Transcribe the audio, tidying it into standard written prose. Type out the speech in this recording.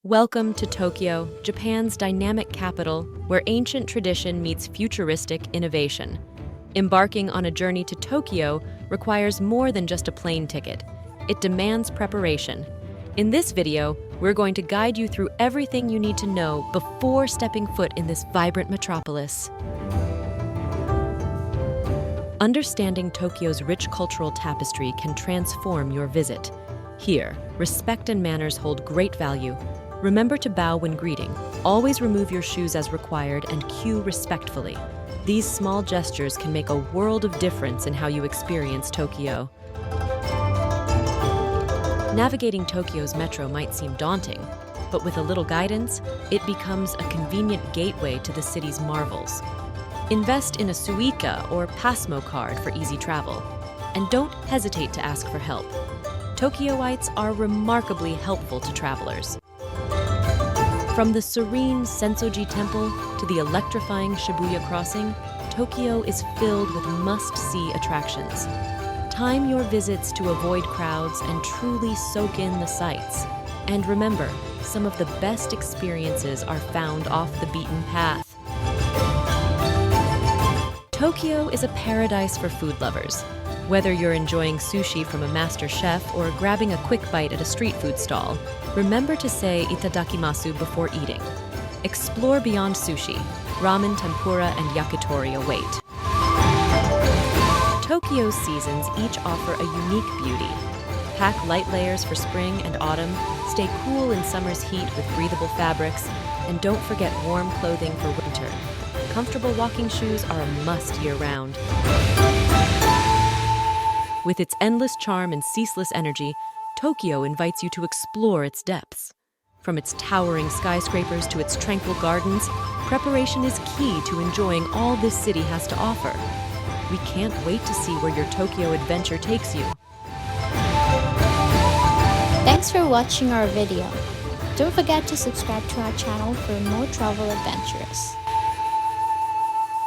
Welcome to Tokyo, Japan's dynamic capital, where ancient tradition meets futuristic innovation. Embarking on a journey to Tokyo requires more than just a plane ticket. It demands preparation. In this video, we're going to guide you through everything you need to know before stepping foot in this vibrant metropolis. Understanding Tokyo's rich cultural tapestry can transform your visit. Here, respect and manners hold great value. Remember to bow when greeting. Always remove your shoes as required and queue respectfully. These small gestures can make a world of difference in how you experience Tokyo. Navigating Tokyo's metro might seem daunting, but with a little guidance, it becomes a convenient gateway to the city's marvels. Invest in a Suica or Passmo card for easy travel, and don't hesitate to ask for help. Tokyoites are remarkably helpful to travelers. From the serene Sensoji Temple to the electrifying Shibuya Crossing, Tokyo is filled with must-see attractions. Time your visits to avoid crowds and truly soak in the sights. And remember, some of the best experiences are found off the beaten path. Tokyo is a paradise for food lovers. Whether you're enjoying sushi from a master chef or grabbing a quick bite at a street food stall, remember to say itadakimasu before eating. Explore beyond sushi. Ramen, tempura, and yakitori await. Tokyo's seasons each offer a unique beauty. Pack light layers for spring and autumn, stay cool in summer's heat with breathable fabrics, and don't forget warm clothing for winter. Comfortable walking shoes are a must year-round. With its endless charm and ceaseless energy, Tokyo invites you to explore its depths. From its towering skyscrapers to its tranquil gardens, preparation is key to enjoying all this city has to offer. We can't wait to see where your Tokyo adventure takes you. Thanks for watching our video. Don't forget to subscribe to our channel for more travel adventures.